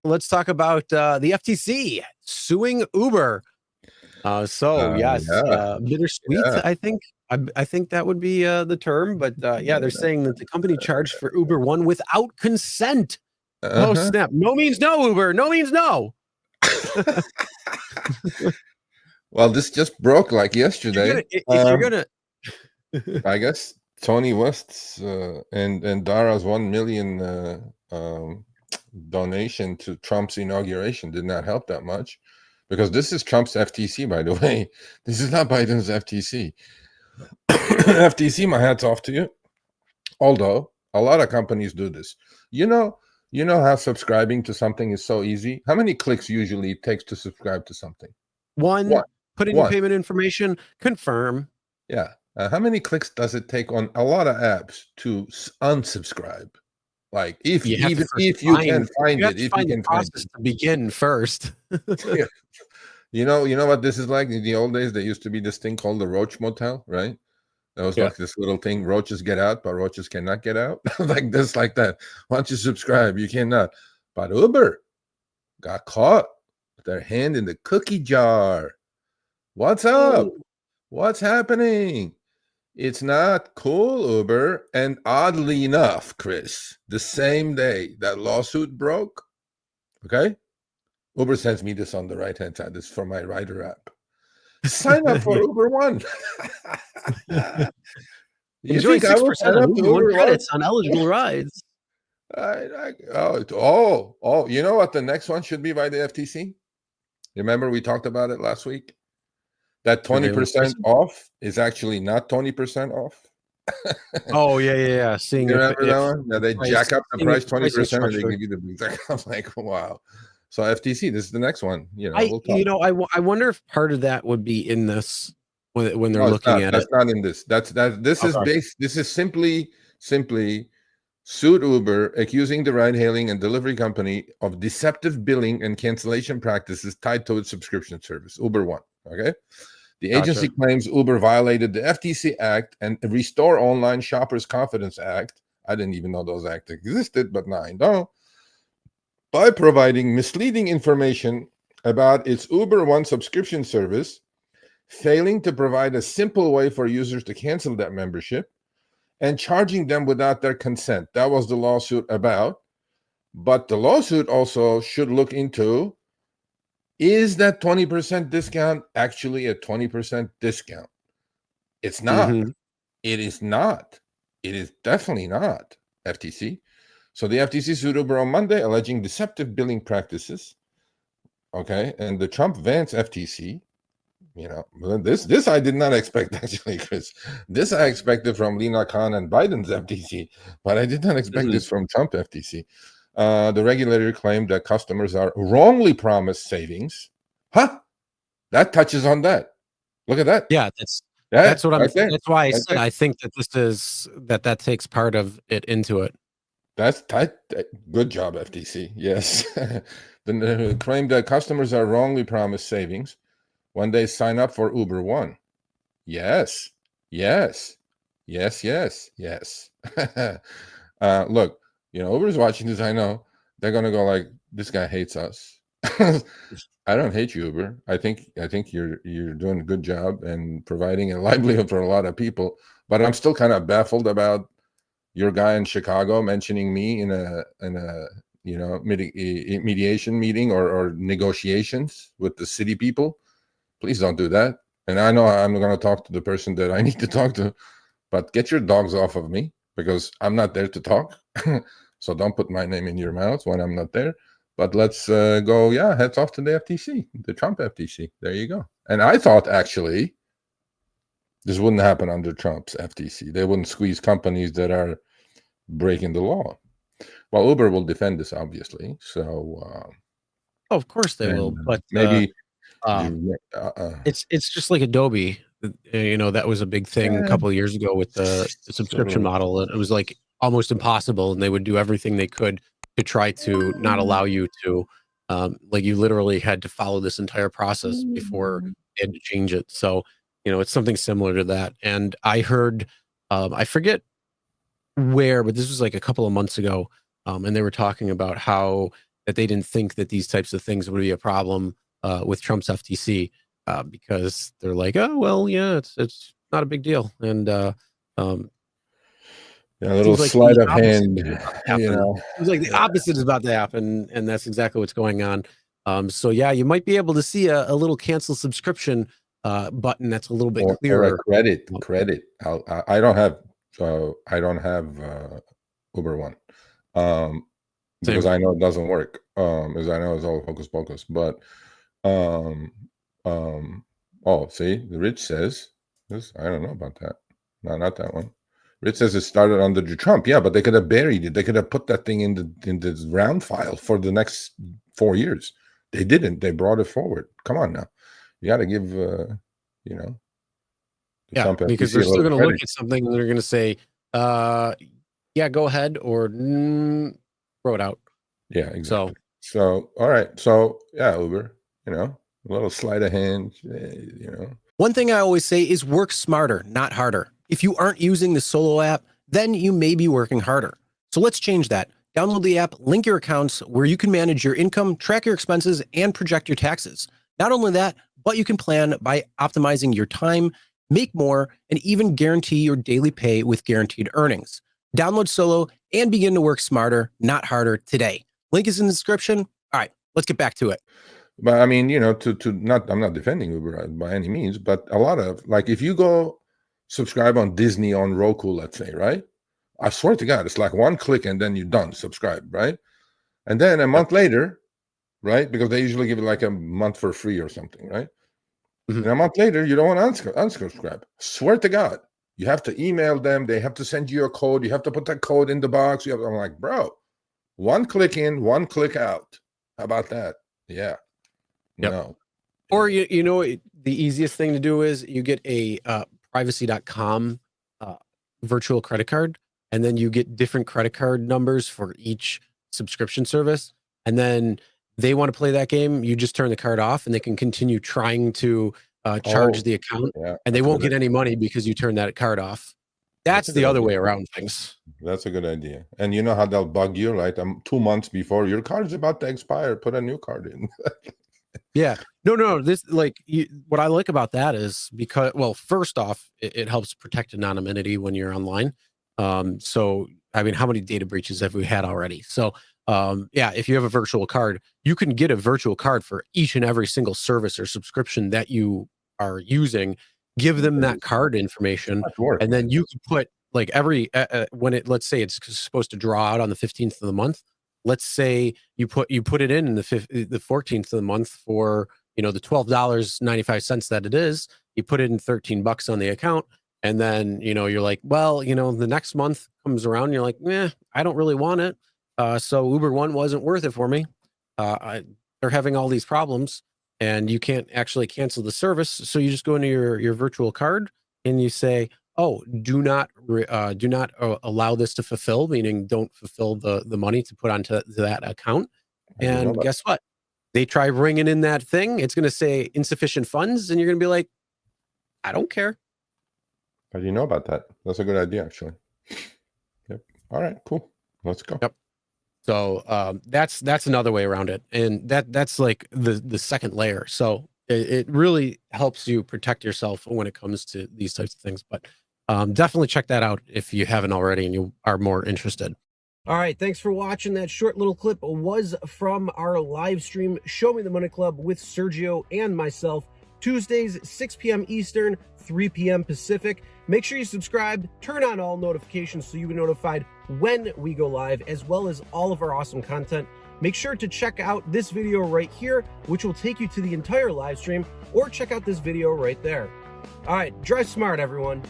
let's talk about the FTC suing Uber. Yes, Yeah, bittersweet. yeah. I think that would be the term. But yeah, they're saying that the company charged for Uber One without consent. Oh Uh-huh. snap! No means no, Uber. No means no. Well, this just broke like yesterday. If you're gonna, I guess Tony West's and Dara's 1 million donation to Trump's inauguration did not help that much, because this is Trump's FTC, by the way. This is not Biden's FTC. FTC, my hat's off to you. Although a lot of companies do this. You know, you know how subscribing to something is so easy. How many clicks usually it takes to subscribe to something? one, One. put in your One. payment information, confirm. Yeah. How many clicks does it take on a lot of apps to unsubscribe? Like, if You have to even first if you can find. find You have it, to if you find the can find process to begin first. it. You know what this is like? In the old days, there used to be this thing called the Roach Motel, right? That was Yeah. like this little thing. Roaches get out, but roaches cannot get out. Like this, like that. Once you subscribe, you cannot. But Uber got caught with their hand in the cookie jar. What's up? Oh. What's happening? It's not cool, Uber. And oddly enough, Chris, the same day that lawsuit broke, okay, Uber sends me this on the right-hand side. This is for my rider app. Sign up for Yeah. Uber One. You Enjoy think I will 6% sign on up to Uber One Uber One? credits on eligible rides. You know what the next one should be by the FTC? Remember we talked about it last week? That 20% off is actually not 20% off. Oh yeah. Seeing You if remember that one? Yeah, they jack up the price pricing 20% and they structure. give you the exact. I'm like, wow. So FTC, this is the next one. We'll talk. I wonder if part of that would be in this when they're No, it's looking not. at That's it. not in this. This is Okay. based. This is simply sued Uber, accusing the ride-hailing and delivery company of deceptive billing and cancellation practices tied to its subscription service, Uber One. Okay. The agency Gotcha. claims Uber violated the FTC Act and Restore Online Shoppers Confidence Act. I didn't even know those acts existed, but now I know. By providing misleading information about its Uber One subscription service, failing to provide a simple way for users to cancel that membership, and charging them without their consent. That was the lawsuit about. But the lawsuit also should look into, is that 20% discount actually a 20% discount? It's not. Mm-hmm. It is not. It is definitely not, FTC. So the FTC sued Uber on Monday, alleging deceptive billing practices. Okay. And the Trump-Vance FTC, this I did not expect, actually, Chris. This I expected from Lina Khan and Biden's FTC, but I did not expect this from Trump FTC. The regulator claimed that customers are wrongly promised savings. Huh? That touches on that. Look at that. Yeah, that's what I'm. Right there. That's why I Right said there. I think that this is that takes part of it into it. That's tight. Good job, FTC. Yes. The claim that customers are wrongly promised savings when they sign up for Uber One. Yes. Yes. Yes. Yes. Yes. Look, Uber's watching this. I know they're gonna go like, this guy hates us. I don't hate you, Uber. I think you're doing a good job and providing a livelihood for a lot of people. But I'm still kind of baffled about your guy in Chicago mentioning me in a mediation meeting or negotiations with the city people. Please don't do that. And I know I'm going to talk to the person that I need to talk to, but get your dogs off of me, because I'm not there to talk. So don't put my name in your mouth when I'm not there. But let's go, heads off to the FTC, the Trump FTC. There you go. And I thought, actually, this wouldn't happen under Trump's FTC. They wouldn't squeeze companies that are breaking the law. Well, Uber will defend this, obviously. So, of course they will, but maybe it's just like Adobe. That was a big thing a couple of years ago with the subscription model. It was like almost impossible, and they would do everything they could to try to not allow you to. Like you literally had to follow this entire process before they had to change it. So, it's something similar to that. And I heard, I forget where, but this was like a couple of months ago, and they were talking about how that they didn't think that these types of things would be a problem with Trump's FTC because they're like, oh well, yeah, it's not a big deal, and a little like sleight of hand, Seems like the opposite is about to happen, and that's exactly what's going on. So yeah, you might be able to see a little cancel subscription button that's a little bit clearer. Or a credit. I don't have Uber One because I know it doesn't work. As I know it's all hocus pocus. But oh, see, the Rich says this. I don't know about that. No, not that one. Rich says it started under Trump. Yeah, but they could have buried it. They could have put that thing in the round file for the next 4 years. They didn't. They brought it forward. Come on now. You got to give, Trump because they're still going to look at something and they're going to say, yeah, go ahead, or throw it out. Yeah, exactly. So, all right. So, yeah, Uber, a little sleight of hand, One thing I always say is work smarter, not harder. If you aren't using the Solo app, then you may be working harder. So let's change that. Download the app, link your accounts where you can manage your income, track your expenses, and project your taxes. Not only that, but you can plan by optimizing your time, make more, and even guarantee your daily pay with guaranteed earnings. Download Solo and begin to work smarter, not harder today. Link is in the description. All right, let's get back to it. But I mean, I'm not defending Uber by any means, but a lot of, like, if you go subscribe on Disney on Roku, let's say, right? I swear to God, it's like one click and then you're done, subscribe, right? And then a month later, right? Because they usually give it like a month for free or something, right? Mm-hmm. And a month later, you don't want to unsubscribe. Swear to God, you have to email them. They have to send you a code. You have to put that code in the box. I'm like, bro, one click in, one click out. How about that? Yeah. Yep. No. Or, the easiest thing to do is you get a privacy.com virtual credit card, and then you get different credit card numbers for each subscription service. And then they want to play that game, you just turn the card off and they can continue trying to charge the account, and they won't get any money because you turn that card off. That's the other way around things. That's a good idea. And you know how they'll bug you, right? 2 months before your card's about to expire, put a new card in. Yeah. No. This, what I like about that is because, well, first off, it helps protect anonymity when you're online. So, I mean, how many data breaches have we had already? So, if you have a virtual card, you can get a virtual card for each and every single service or subscription that you are using. Give them that card information, and then you can put like every let's say it's supposed to draw out on the 15th of the month. Let's say you put it in the 14th of the month for the $12.95 that it is. You put it in $13 on the account, and then you're like, well, the next month comes around, and you're like, I don't really want it. So Uber One wasn't worth it for me. They're having all these problems, and you can't actually cancel the service. So you just go into your virtual card and you say, oh, do not allow this to fulfill, meaning don't fulfill the money to put onto that account. And guess what? They try bringing in that thing. It's going to say insufficient funds, and you're going to be like, I don't care. How do you know about that? That's a good idea, actually. Yep. All right, cool. Let's go. Yep. So that's another way around it, and that's like the second layer. So it really helps you protect yourself when it comes to these types of things. But definitely check that out if you haven't already and you are more interested. All right, thanks for watching. That short little clip was from our live stream, Show Me the Money Club with Sergio and myself, Tuesdays, 6 p.m. Eastern, 3 p.m. Pacific. Make sure you subscribe, turn on all notifications so you'll be notified when we go live, as well as all of our awesome content. Make sure to check out this video right here, which will take you to the entire live stream, or check out this video right there. All right, drive smart, everyone.